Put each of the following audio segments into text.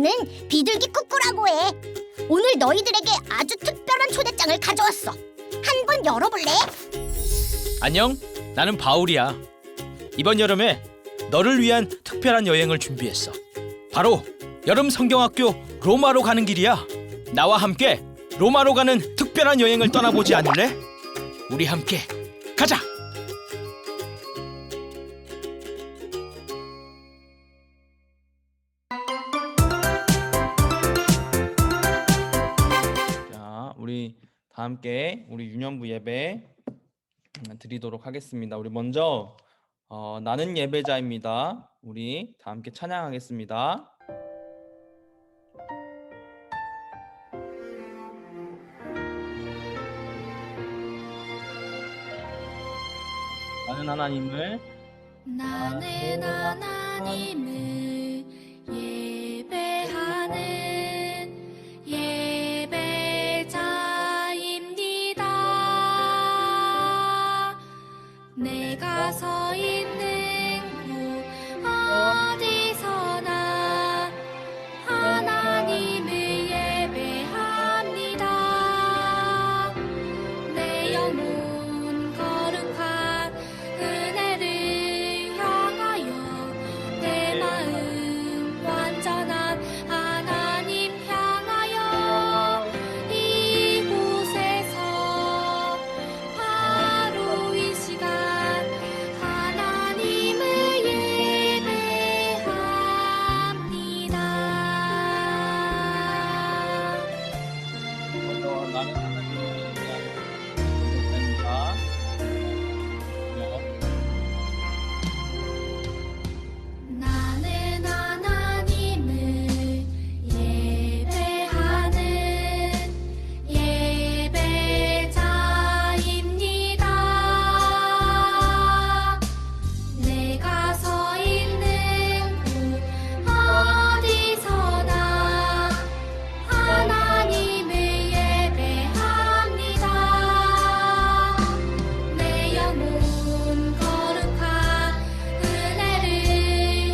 나는 비둘기 꾸꾸라고 해. 오늘 너희들에게 아주 특별한 초대장을 가져왔어. 한번 열어볼래? 안녕, 나는 바울이야. 이번 여름에 너를 위한 특별한 여행을 준비했어. 바로 여름 성경학교 로마로 가는 길이야. 나와 함께 로마로 가는 특별한 여행을 떠나보지 않을래? 우리 함께 가자! 자, 우리 다 함께 우리 유년부 예배 드리도록 하겠습니다. 우리 먼저 나는 예배자입니다. 우리 다 함께 찬양하겠습니다. 나는 하나님을 예배하는 예배자입니다. 내가 서 있는 곳 어디서나 하나님을 예배합니다. 내 영혼 거룩한 은혜를 향하여 내 마음 완전한 하나님 향하여 이곳에서 바로 이 시간 하나님을 예배합니다. 나는 하나님을 나는 하나님을 예배하는 예배자입니다. 내가 서 있는 곳 어디서나 하나님을 예배합니다. 내 영혼 거룩한 은혜를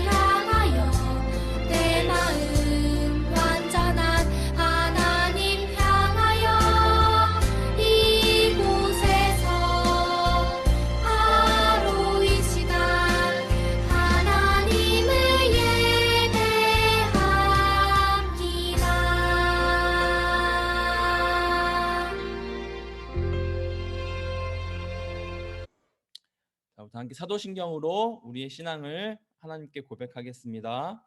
향하여 내 마음 완전한 하나님 향하여 이곳에서 바로 이 시간 하나님을 예배합니다. 자, 우리 다 함께 사도신경으로 우리의 신앙을 하나님께 고백하겠습니다.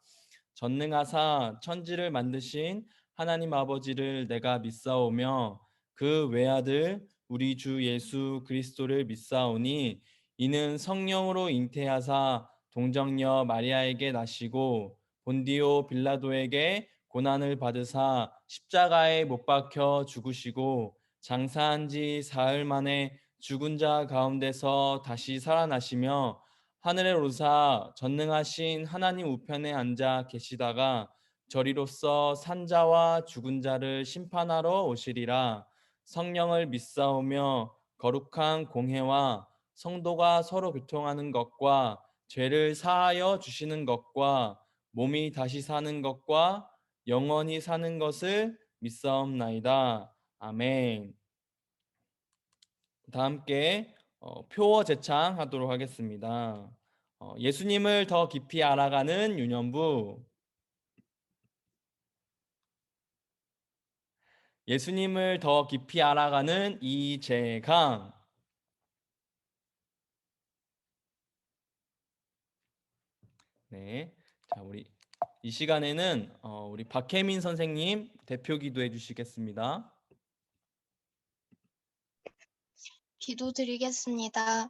전능하사 천지를 만드신 하나님 아버지를 내가 믿사오며 그 외아들 우리 주 예수 그리스도를 믿사오니 이는 성령으로 잉태하사 동정녀 마리아에게 나시고 본디오 빌라도에게 고난을 받으사 십자가에 못 박혀 죽으시고 장사한 지 사흘 만에 죽은 자 가운데서 다시 살아나시며 하늘에 오르사 전능하신 하나님 우편에 앉아 계시다가 저리로서 산자와 죽은 자를 심판하러 오시리라. 성령을 믿사오며 거룩한 공회와 성도가 서로 교통하는 것과 죄를 사하여 주시는 것과 몸이 다시 사는 것과 영원히 사는 것을 믿사옵나이다. 아멘. 다 함께 표어 제창하도록 하겠습니다. 예수님을 더 깊이 알아가는 유년부. 예수님을 더 깊이 알아가는 이재강. 네, 자 우리 이 시간에는 우리 박혜민 선생님 대표 기도해 주시겠습니다. 기도드리겠습니다.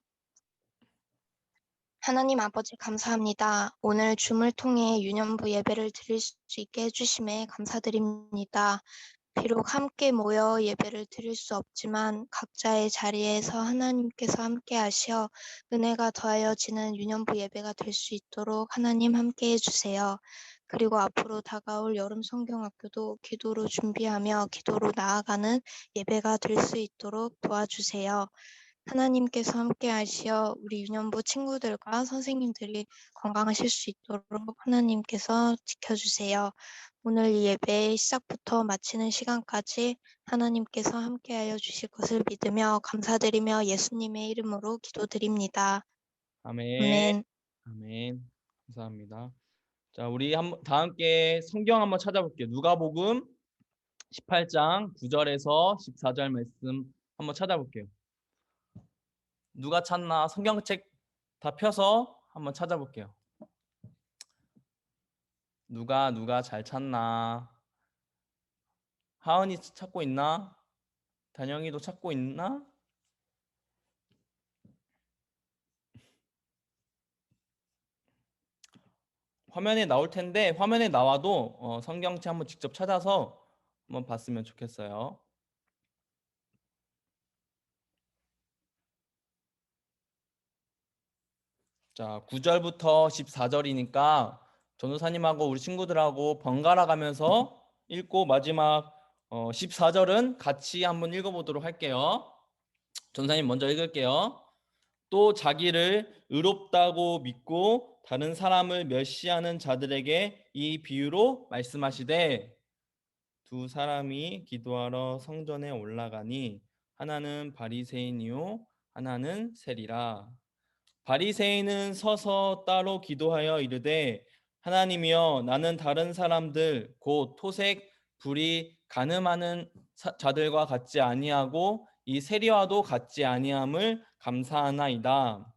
하나님 아버지 감사합니다. 오늘 줌을 통해 유년부 예배를 드릴 수 있게 해주심에 감사드립니다. 비록 함께 모여 예배를 드릴 수 없지만 각자의 자리에서 하나님께서 함께 하셔 은혜가 더하여지는 유년부 예배가 될 수 있도록 하나님 함께 해주세요. 그리고 앞으로 다가올 여름 성경학교도 기도로 준비하며 기도로 나아가는 예배가 될 수 있도록 도와주세요. 하나님께서 함께 하시어 우리 유년부 친구들과 선생님들이 건강하실 수 있도록 하나님께서 지켜주세요. 오늘 이 예배 시작부터 마치는 시간까지 하나님께서 함께하여 주실 것을 믿으며 감사드리며 예수님의 이름으로 기도드립니다. 아멘. 아멘. 아멘. 감사합니다. 자, 우리 다 함께 성경 한번 찾아볼게요. 누가복음 18장 9절에서 14절 말씀 한번 찾아볼게요. 누가 찾나? 성경책 다 펴서 한번 찾아볼게요. 누가 잘 찾나? 하은이 찾고 있나? 단영이도 찾고 있나? 화면에 나올 텐데 화면에 나와도 성경책 한번 직접 찾아서 한번 봤으면 좋겠어요. 자, 9절부터 14절이니까 전도사님하고 우리 친구들하고 번갈아 가면서 읽고 마지막 14절은 같이 한번 읽어보도록 할게요. 전도사님 먼저 읽을게요. 또 자기를 의롭다고 믿고 다른 사람을 멸시하는 자들에게 이 비유로 말씀하시되 두 사람이 기도하러 성전에 올라가니 하나는 바리새인이요 하나는 세리라. 바리새인은 서서 따로 기도하여 이르되 하나님이여 나는 다른 사람들 곧 토색 불이 간음하는 자들과 같지 아니하고 이 세리와도 같지 아니함을 감사하나이다.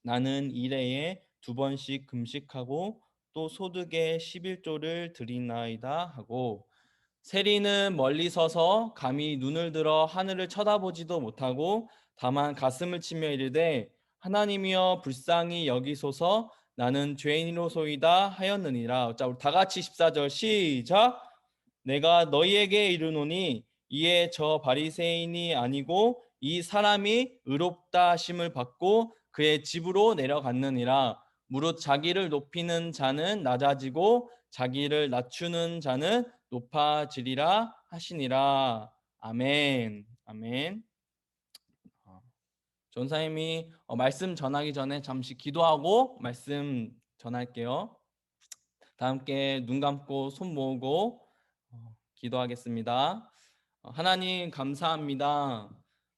나는 일해에 2번씩 금식하고 또 소득의 11조를 드리나이다 하고 세리는 멀리 서서 감히 눈을 들어 하늘을 쳐다보지도 못하고 다만 가슴을 치며 이르되 하나님이여 불쌍히 여기소서 나는 죄인이로소이다 하였느니라. 자, 우리 다 같이 14절 시작. 내가 너희에게 이르노니 이에 저 바리새인이 아니고 이 사람이 의롭다 하심을 받고 그의 집으로 내려갔느니라. 무릇 자기를 높이는 자는 낮아지고 자기를 낮추는 자는 높아지리라 하시니라. 아멘. 아멘. 전사님이 말씀 전하기 전에 잠시 기도하고 말씀 전할게요. 다 함께 눈 감고 손 모으고 기도하겠습니다. 하나님 감사합니다.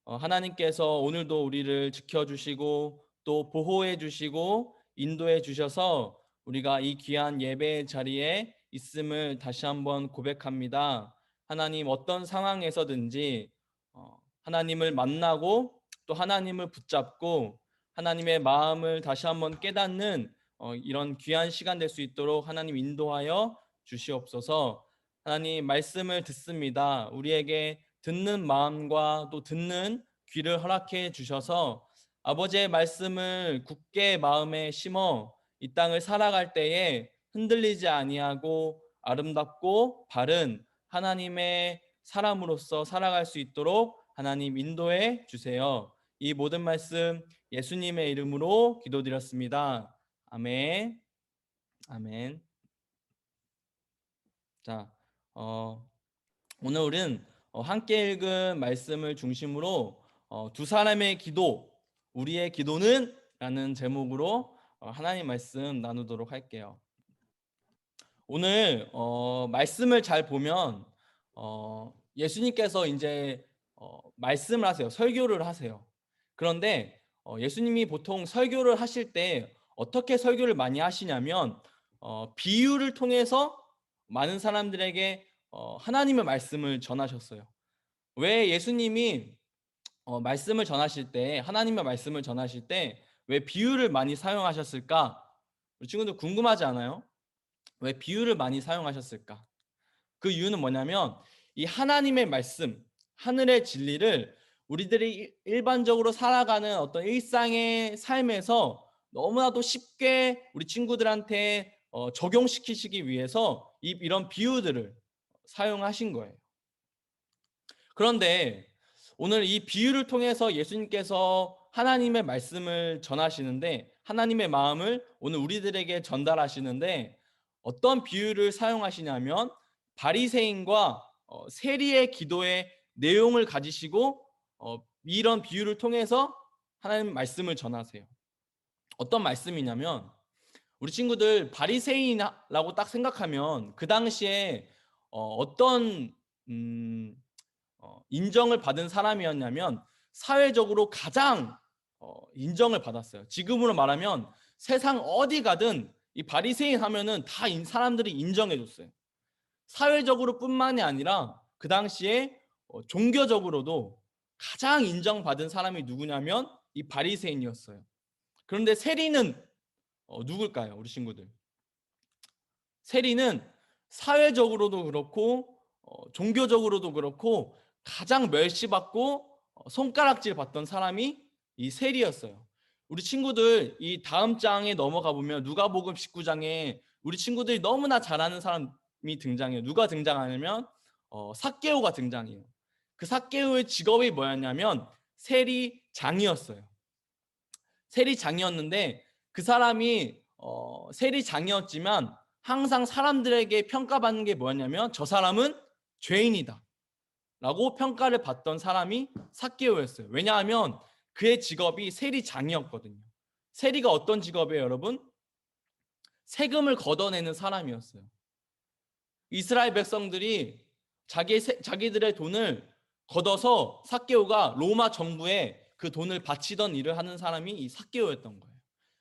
하나님께서 오늘도 우리를 지켜주시고 또 보호해 주시고 인도해 주셔서 우리가 이 귀한 예배 자리에 있음을 다시 한번 고백합니다. 하나님 어떤 상황에서든지 하나님을 만나고 또 하나님을 붙잡고 하나님의 마음을 다시 한번 깨닫는 이런 귀한 시간 될 수 있도록 하나님 인도하여 주시옵소서. 하나님 말씀을 듣습니다. 우리에게 듣는 마음과 또 듣는 귀를 허락해 주셔서 아버지의 말씀을 굳게 마음에 심어 이 땅을 살아갈 때에 흔들리지 아니하고 아름답고 바른 하나님의 사람으로서 살아갈 수 있도록 하나님 인도해 주세요. 이 모든 말씀 예수님의 이름으로 기도드렸습니다. 아멘. 아멘. 자, 오늘 우리는 함께 읽은 말씀을 중심으로 두 사람의 기도, 우리의 기도는 라는 제목으로 하나님 말씀 나누도록 할게요. 오늘 말씀을 잘 보면 예수님께서 이제 말씀을 하세요. 설교를 하세요. 그런데 예수님이 보통 설교를 하실 때 어떻게 설교를 많이 하시냐면 비유를 통해서 많은 사람들에게 하나님의 말씀을 전하셨어요. 왜 예수님이 말씀을 전하실 때 하나님의 말씀을 전하실 때 왜 비유를 많이 사용하셨을까? 우리 친구들 궁금하지 않아요? 왜 비유를 많이 사용하셨을까? 그 이유는 뭐냐면 이 하나님의 말씀, 하늘의 진리를 우리들이 일반적으로 살아가는 어떤 일상의 삶에서 너무나도 쉽게 우리 친구들한테 적용시키시기 위해서 이런 비유들을 사용하신 거예요. 그런데 오늘 이 비유를 통해서 예수님께서 하나님의 말씀을 전하시는데 하나님의 마음을 오늘 우리들에게 전달하시는데 어떤 비유를 사용하시냐면 바리새인과 세리의 기도의 내용을 가지시고 이런 비유를 통해서 하나님 말씀을 전하세요. 어떤 말씀이냐면 우리 친구들 바리새인이라고 딱 생각하면 그 당시에 어떤 인정을 받은 사람이었냐면 사회적으로 가장 인정을 받았어요. 지금으로 말하면 세상 어디 가든 이 바리새인 하면은 다 사람들이 인정해 줬어요. 사회적으로 뿐만이 아니라 그 당시에 종교적으로도 가장 인정받은 사람이 누구냐면 이 바리새인이었어요. 그런데 세리는 누굴까요? 우리 친구들. 세리는 사회적으로도 그렇고 종교적으로도 그렇고 가장 멸시받고 손가락질 받던 사람이 이 세리였어요. 우리 친구들 이 다음 장에 넘어가 보면 누가복음 19장에 우리 친구들이 너무나 잘 아는 사람이 등장해요. 누가 등장하냐면 삭개오가 등장해요. 그 삭개오의 직업이 뭐였냐면 세리장이었어요. 세리장이었는데 그 사람이 세리장이었지만 항상 사람들에게 평가받는 게 뭐였냐면 저 사람은 죄인이다 라고 평가를 받던 사람이 삭개오였어요. 왜냐하면 그의 직업이 세리장이었거든요. 세리가 어떤 직업이에요, 여러분? 세금을 걷어내는 사람이었어요. 이스라엘 백성들이 자기들의 돈을 걷어서 삭개오가 로마 정부에 그 돈을 바치던 일을 하는 사람이 이 삭개오였던 거예요.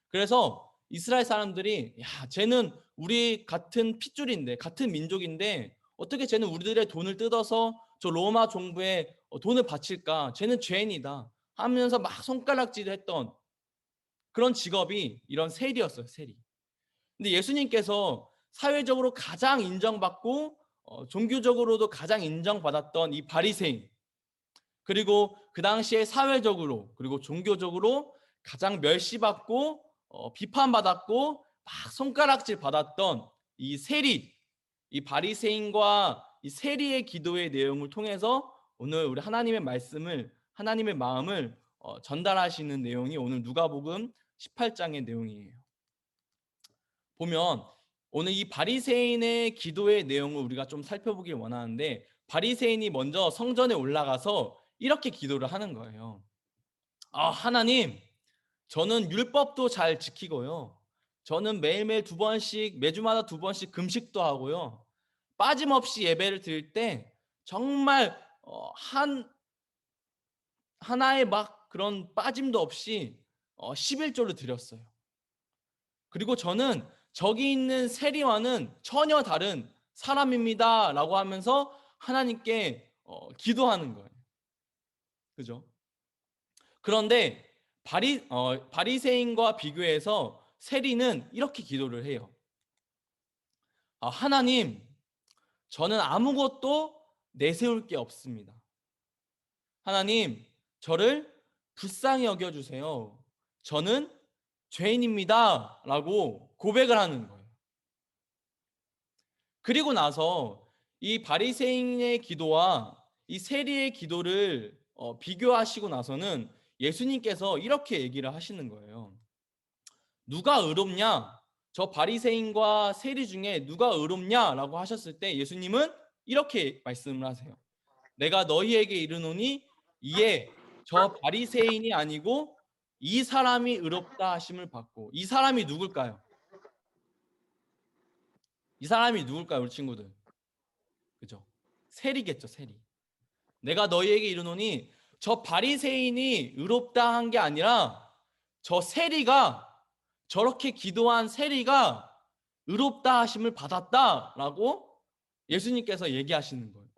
그래서 이스라엘 사람들이 야, 쟤는 우리 같은 핏줄인데 같은 민족인데 어떻게 쟤는 우리들의 돈을 뜯어서 저 로마 정부에 돈을 바칠까? 쟤는 죄인이다 하면서 막 손가락질을 했던 그런 직업이 이런 세리였어요. 세리. 근데 예수님께서 사회적으로 가장 인정받고 종교적으로도 가장 인정받았던 이 바리새인, 그리고 그 당시에 사회적으로 그리고 종교적으로 가장 멸시받고 비판받았고 막 손가락질 받았던 이 세리, 이 바리새인과 이 세리의 기도의 내용을 통해서 오늘 우리 하나님의 말씀을, 하나님의 마음을 전달하시는 내용이 오늘 누가복음 18장의 내용이에요. 보면 오늘 이 바리새인의 기도의 내용을 우리가 좀 살펴보길 원하는데, 바리새인이 먼저 성전에 올라가서 이렇게 기도를 하는 거예요. 하나님, 저는 율법도 잘 지키고요. 저는 매일매일 2번씩, 매주마다 2번씩 금식도 하고요. 빠짐없이 예배를 드릴 때 정말 하나의 막 그런 빠짐도 없이 11조를 드렸어요. 그리고 저는 저기 있는 세리와는 전혀 다른 사람입니다 라고 하면서 하나님께 기도하는 거예요. 그죠? 그런데 바리새인과 비교해서 세리는 이렇게 기도를 해요. 하나님, 저는 아무것도 내세울 게 없습니다. 하나님, 저를 불쌍히 여겨주세요. 저는 죄인입니다 라고 고백을 하는 거예요. 그리고 나서 이 바리새인의 기도와 이 세리의 기도를 비교하시고 나서는 예수님께서 이렇게 얘기를 하시는 거예요. 누가 의롭냐? 저 바리새인과 세리 중에 누가 의롭냐라고 하셨을 때 예수님은 이렇게 말씀을 하세요. 내가 너희에게 이르노니 이에 저 바리새인이 아니고 이 사람이 의롭다 하심을 받고. 이 사람이 누굴까요? 이 사람이 누굴까요, 우리 친구들? 그죠? 세리겠죠, 세리. 내가 너희에게 이르노니 저 바리새인이 의롭다 한 게 아니라 저 세리가, 저렇게 기도한 세리가 의롭다 하심을 받았다라고 예수님께서 얘기하시는 거예요.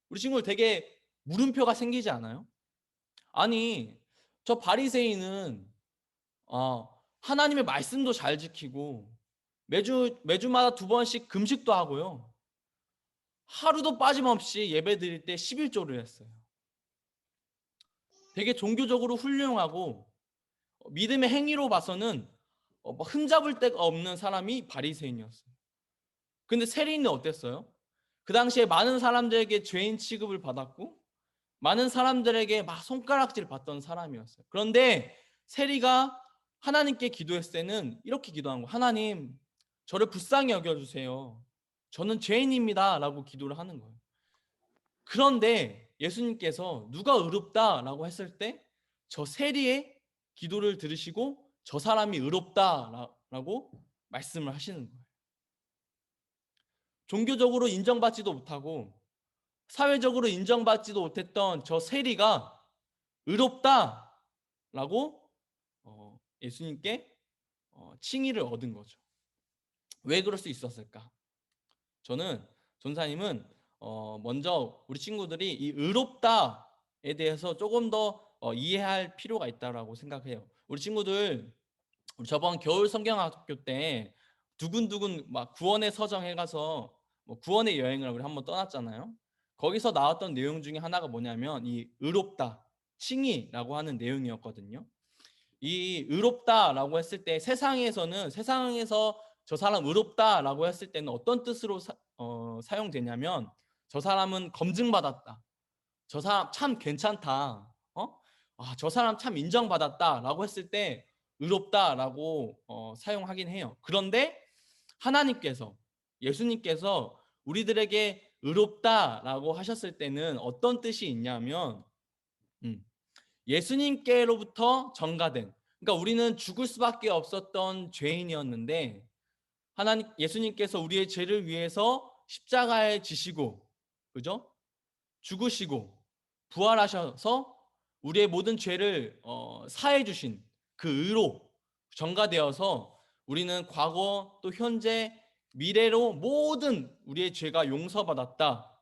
우리 친구들 되게 물음표가 생기지 않아요? 아니, 저 바리새인은 하나님의 말씀도 잘 지키고 매주마다 2번씩 금식도 하고요. 하루도 빠짐없이 예배 드릴 때 11조를 했어요. 되게 종교적으로 훌륭하고 믿음의 행위로 봐서는 흠잡을 데가 없는 사람이 바리새인이었어요. 근데 세리는 어땠어요? 그 당시에 많은 사람들에게 죄인 취급을 받았고 많은 사람들에게 막 손가락질 받던 사람이었어요. 그런데 세리가 하나님께 기도했을 때는 이렇게 기도한 거예요. 하나님, 저를 불쌍히 여겨주세요. 저는 죄인입니다 라고 기도를 하는 거예요. 그런데 예수님께서 누가 의롭다 라고 했을 때 저 세리의 기도를 들으시고 저 사람이 의롭다라고 말씀을 하시는 거예요. 종교적으로 인정받지도 못하고 사회적으로 인정받지도 못했던 저 세리가 의롭다라고 예수님께 칭의를 얻은 거죠. 왜 그럴 수 있었을까? 저는 전사님은 먼저 우리 친구들이 이 의롭다에 대해서 조금 더 이해할 필요가 있다라고 생각해요. 우리 친구들 우리 저번 겨울 성경학교 때 두근두근 막 구원의 서정 해가서 뭐 구원의 여행을 우리 한번 떠났잖아요. 거기서 나왔던 내용 중에 하나가 뭐냐면 이 의롭다, 칭의라고 하는 내용이었거든요. 이 의롭다라고 했을 때 세상에서 저 사람 의롭다라고 했을 때는 어떤 뜻으로 사용되냐면 저 사람은 검증받았다. 저 사람 참 괜찮다. 저 사람 참 인정받았다라고 했을 때 의롭다라고 사용하긴 해요. 그런데 하나님께서 예수님께서 우리들에게 의롭다라고 하셨을 때는 어떤 뜻이 있냐면 예수님께로부터 전가된, 그러니까 우리는 죽을 수밖에 없었던 죄인이었는데 예수님께서 우리의 죄를 위해서 십자가에 지시고, 그죠? 죽으시고 부활하셔서 우리의 모든 죄를 사해 주신 그 의로 전가되어서 우리는 과거 또 현재 미래로 모든 우리의 죄가 용서받았다.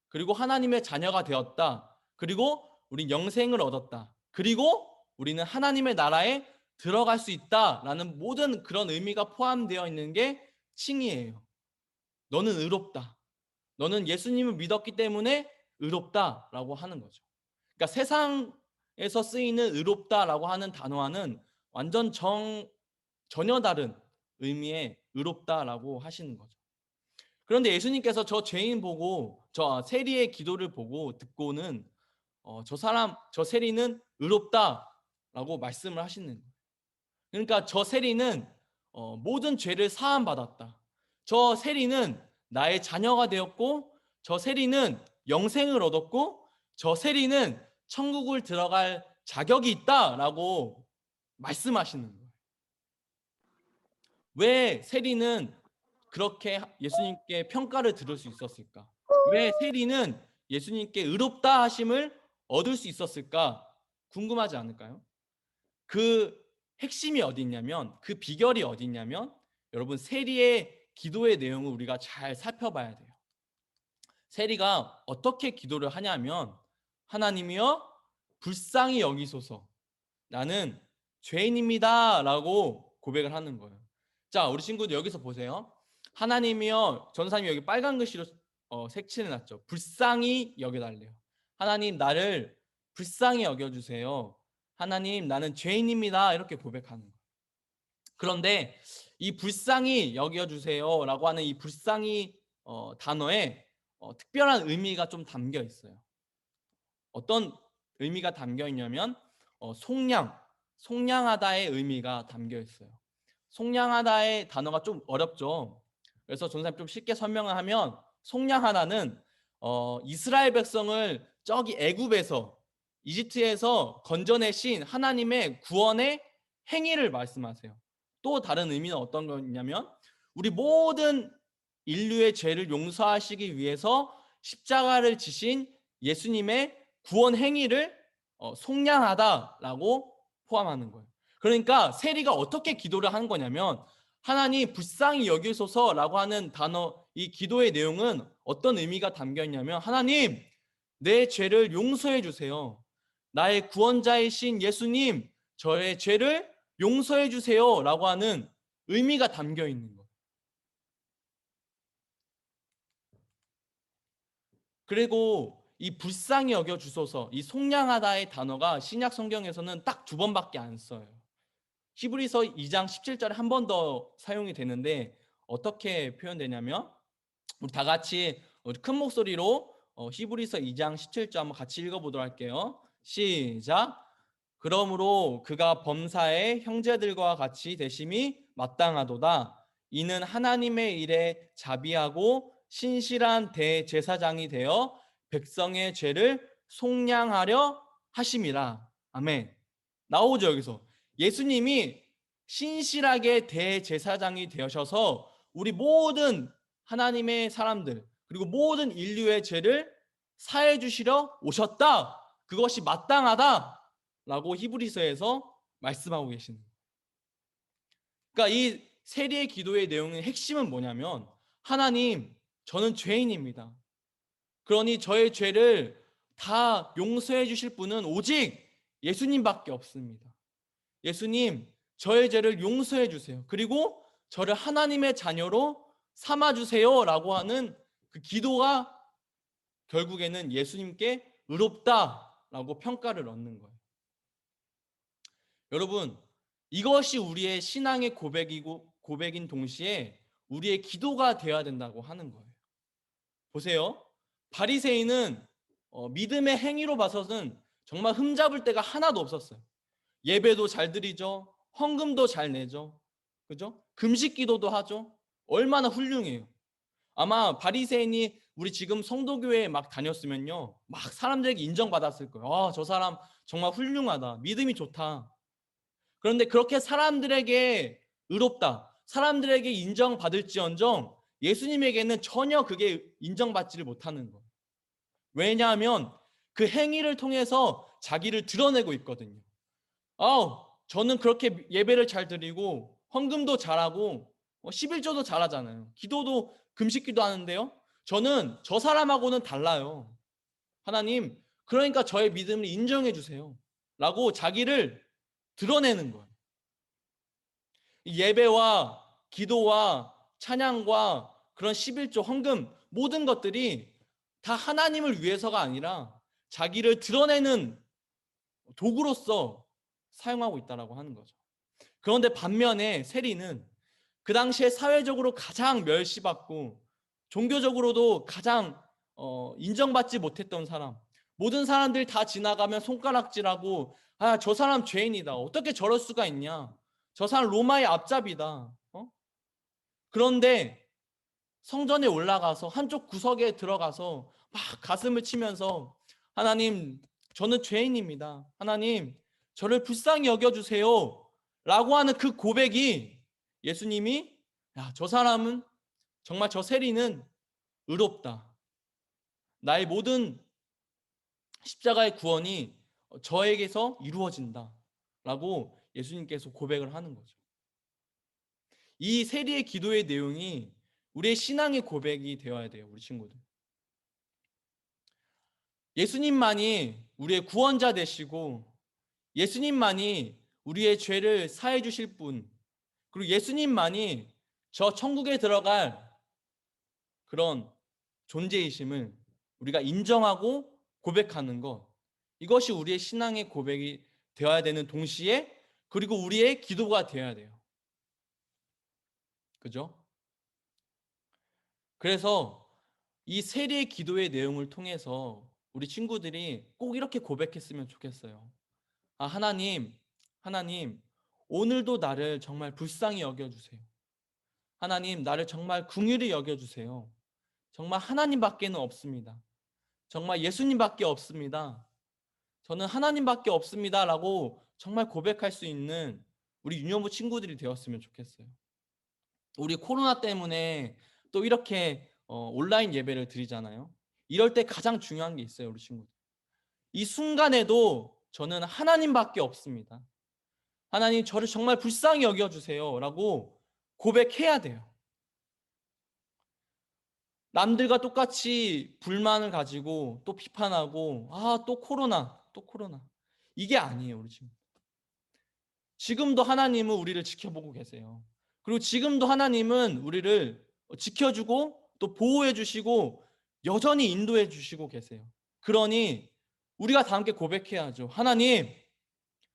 그리고 하나님의 자녀가 되었다. 그리고 우리 영생을 얻었다. 그리고 우리는 하나님의 나라에 들어갈 수 있다라는 모든 그런 의미가 포함되어 있는 게 칭의예요. 너는 의롭다. 너는 예수님을 믿었기 때문에 의롭다라고 하는 거죠. 그러니까 세상에서 쓰이는 의롭다라고 하는 단어와는 완전 전혀 다른 의미의 의롭다라고 하시는 거죠. 그런데 예수님께서 저 죄인 보고, 저 세리의 기도를 보고 듣고는 저 세리는 의롭다라고 말씀을 하시는 거예요. 그러니까 저 세리는 모든 죄를 사함 받았다. 저 세리는 나의 자녀가 되었고, 저 세리는 영생을 얻었고, 저 세리는 천국을 들어갈 자격이 있다라고 말씀하시는 거예요. 왜 세리는 그렇게 예수님께 평가를 들을 수 있었을까? 왜 세리는 예수님께 의롭다 하심을 얻을 수 있었을까? 궁금하지 않을까요? 그 핵심이 어디 있냐면, 그 비결이 어디 있냐면, 여러분 세리의 기도의 내용을 우리가 잘 살펴봐야 돼요. 세리가 어떻게 기도를 하냐면, 하나님이여 불쌍히 여기소서, 나는 죄인입니다 라고 고백을 하는 거예요. 자, 우리 친구들 여기서 보세요. 하나님이여, 전사님이 여기 빨간 글씨로 색칠해놨죠. 불쌍히 여겨달래요. 하나님 나를 불쌍히 여겨주세요. 하나님 나는 죄인입니다. 이렇게 고백하는 거예요. 그런데 이 불쌍히 여겨주세요 라고 하는 이 불쌍히 단어에 특별한 의미가 좀 담겨 있어요. 어떤 의미가 담겨 있냐면 속량하다의 의미가 담겨 있어요. 속량하다의 단어가 좀 어렵죠. 그래서 전사님 좀 쉽게 설명을 하면, 속량하다는 이스라엘 백성을 저기 애굽에서, 이집트에서 건져내신 하나님의 구원의 행위를 말씀하세요. 또 다른 의미는 어떤 거냐면, 우리 모든 인류의 죄를 용서하시기 위해서 십자가를 지신 예수님의 구원 행위를 속량하다라고 포함하는 거예요. 그러니까 세리가 어떻게 기도를 하는 거냐면, 하나님 불쌍히 여기소서라고 하는 단어, 이 기도의 내용은 어떤 의미가 담겨 있냐면, 하나님 내 죄를 용서해 주세요. 나의 구원자이신 예수님, 저의 죄를 용서해 주세요 라고 하는 의미가 담겨 있는 거예요. 그리고 이 불쌍히 여겨 주소서, 이 속량하다의 단어가 신약 성경에서는 딱 2번밖에 안 써요. 히브리서 2장 17절에 한 번 더 사용이 되는데, 어떻게 표현되냐면, 우리 다 같이 큰 목소리로 히브리서 2장 17절 한번 같이 읽어보도록 할게요. 시작. 그러므로 그가 범사의 형제들과 같이 되심이 마땅하도다. 이는 하나님의 일에 자비하고 신실한 대제사장이 되어 백성의 죄를 속량하려 하심이라. 아멘. 나오죠, 여기서. 예수님이 신실하게 대제사장이 되셔서 우리 모든 하나님의 사람들, 그리고 모든 인류의 죄를 사해 주시러 오셨다. 그것이 마땅하다라고 히브리서에서 말씀하고 계시는 거예요. 그러니까 이 세리의 기도의 내용의 핵심은 뭐냐면, 하나님, 저는 죄인입니다. 그러니 저의 죄를 다 용서해 주실 분은 오직 예수님밖에 없습니다. 예수님, 저의 죄를 용서해 주세요. 그리고 저를 하나님의 자녀로 삼아 주세요라고 하는 그 기도가 결국에는 예수님께 의롭다라고 평가를 얻는 거예요. 여러분, 이것이 우리의 신앙의 고백인 동시에 우리의 기도가 되어야 된다고 하는 거예요. 보세요. 바리새인은 믿음의 행위로 봐서는 정말 흠잡을 데가 하나도 없었어요. 예배도 잘 드리죠. 헌금도 잘 내죠. 그죠? 금식 기도도 하죠. 얼마나 훌륭해요. 아마 바리새인이 우리 지금 성도교회에 막 다녔으면요, 막 사람들에게 인정받았을 거예요. 아, 저 사람 정말 훌륭하다. 믿음이 좋다. 그런데 그렇게 사람들에게 의롭다, 사람들에게 인정받을지언정 예수님에게는 전혀 그게 인정받지를 못하는 거예요. 왜냐하면 그 행위를 통해서 자기를 드러내고 있거든요. 저는 그렇게 예배를 잘 드리고 헌금도 잘하고 11조도 잘하잖아요. 기도도 금식기도 하는데요, 저는 저 사람하고는 달라요. 하나님, 그러니까 저의 믿음을 인정해 주세요 라고 자기를 드러내는 거예요. 예배와 기도와 찬양과 그런 11조 헌금, 모든 것들이 다 하나님을 위해서가 아니라 자기를 드러내는 도구로서 사용하고 있다고 하는 거죠. 그런데 반면에 세리는 그 당시에 사회적으로 가장 멸시받고 종교적으로도 가장 인정받지 못했던 사람, 모든 사람들이 다 지나가면 손가락질하고, 아, 저 사람 죄인이다, 어떻게 저럴 수가 있냐, 저 사람 로마의 앞잡이다. 그런데 성전에 올라가서 한쪽 구석에 들어가서 막 가슴을 치면서, 하나님, 저는 죄인입니다. 하나님, 저를 불쌍히 여겨주세요 라고 하는 그 고백이, 예수님이, 야, 저 사람은, 정말 저 세리는 의롭다, 나의 모든 십자가의 구원이 저에게서 이루어진다 라고 예수님께서 고백을 하는 거죠. 이 세리의 기도의 내용이 우리의 신앙의 고백이 되어야 돼요, 우리 친구들. 예수님만이 우리의 구원자 되시고, 예수님만이 우리의 죄를 사해 주실 분, 그리고 예수님만이 저 천국에 들어갈 그런 존재이심을 우리가 인정하고 고백하는 것, 이것이 우리의 신앙의 고백이 되어야 되는 동시에, 그리고 우리의 기도가 되어야 돼요. 그죠? 그래서 이 세리의 기도의 내용을 통해서 우리 친구들이 꼭 이렇게 고백했으면 좋겠어요. 아, 하나님, 오늘도 나를 정말 불쌍히 여겨주세요. 하나님, 나를 정말 긍휼히 여겨주세요. 정말 하나님밖에는 없습니다. 정말 예수님밖에 없습니다. 저는 하나님밖에 없습니다 라고 정말 고백할 수 있는 우리 유년부 친구들이 되었으면 좋겠어요. 우리 코로나 때문에 또 이렇게 온라인 예배를 드리잖아요. 이럴 때 가장 중요한 게 있어요, 우리 친구들. 이 순간에도 저는 하나님밖에 없습니다. 하나님, 저를 정말 불쌍히 여겨주세요 라고 고백해야 돼요. 남들과 똑같이 불만을 가지고 또 비판하고, 또 코로나. 이게 아니에요, 우리 친구. 지금도 하나님은 우리를 지켜보고 계세요. 그리고 지금도 하나님은 우리를 지켜주고 또 보호해 주시고 여전히 인도해 주시고 계세요. 그러니 우리가 다 함께 고백해야죠.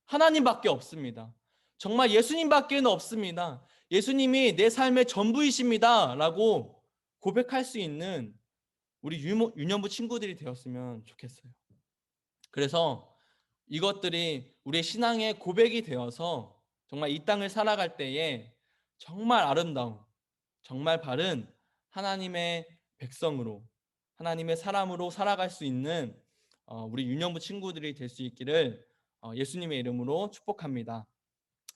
하나님밖에 없습니다. 정말 예수님밖에는 없습니다. 예수님이 내 삶의 전부이십니다 라고 고백할 수 있는 우리 유년부 친구들이 되었으면 좋겠어요. 그래서 이것들이 우리의 신앙의 고백이 되어서 정말 이 땅을 살아갈 때에 정말 아름다운, 정말 바른 하나님의 백성으로, 하나님의 사람으로 살아갈 수 있는 우리 유년부 친구들이 될 수 있기를 예수님의 이름으로 축복합니다.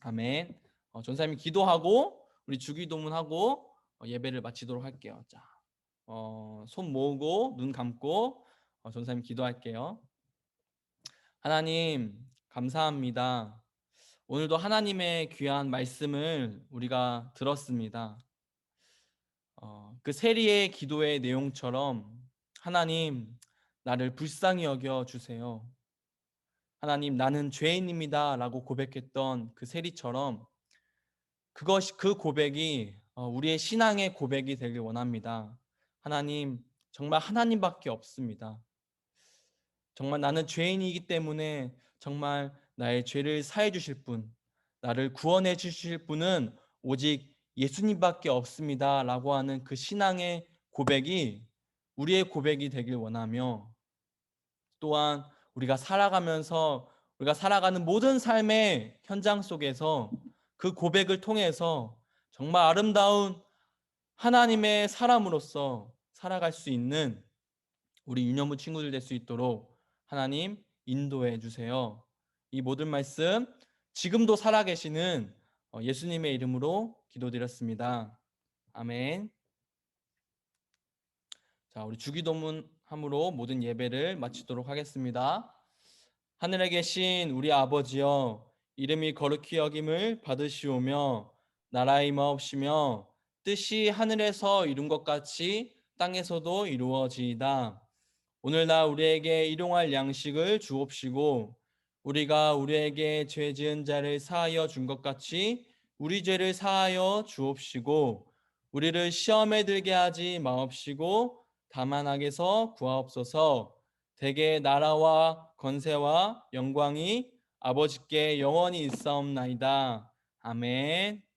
아멘. 전사님이 기도하고 우리 주기도문하고 예배를 마치도록 할게요. 자, 손 모으고 눈 감고 전사님 기도할게요. 하나님 감사합니다. 오늘도 하나님의 귀한 말씀을 우리가 들었습니다. 그 세리의 기도의 내용처럼 하나님 나를 불쌍히 여겨 주세요. 하나님 나는 죄인입니다 라고 고백했던 그 세리처럼 그 고백이 우리의 신앙의 고백이 되길 원합니다. 하나님 정말 하나님밖에 없습니다. 정말 나는 죄인이기 때문에 정말 나의 죄를 사해 주실 분, 나를 구원해 주실 분은 오직 예수님밖에 없습니다 라고 하는 그 신앙의 고백이 우리의 고백이 되길 원하며, 또한 우리가 살아가면서 우리가 살아가는 모든 삶의 현장 속에서 그 고백을 통해서 정말 아름다운 하나님의 사람으로서 살아갈 수 있는 우리 유년부 친구들 될 수 있도록 하나님 인도해 주세요. 이 모든 말씀 지금도 살아계시는 예수님의 이름으로 기도드렸습니다. 아멘. 자, 우리 주기도문함으로 모든 예배를 마치도록 하겠습니다. 하늘에 계신 우리 아버지여, 이름이 거룩히 여김을 받으시오며 나라의 임하옵시며 뜻이 하늘에서 이룬 것 같이 땅에서도 이루어지이다. 오늘날 우리에게 일용할 양식을 주옵시고 우리가 우리에게 죄 지은 자를 사하여 준 것 같이 우리 죄를 사하여 주옵시고 우리를 시험에 들게 하지 마옵시고 다만 악에서 구하옵소서. 대개 나라와 권세와 영광이 아버지께 영원히 있사옵나이다. 아멘.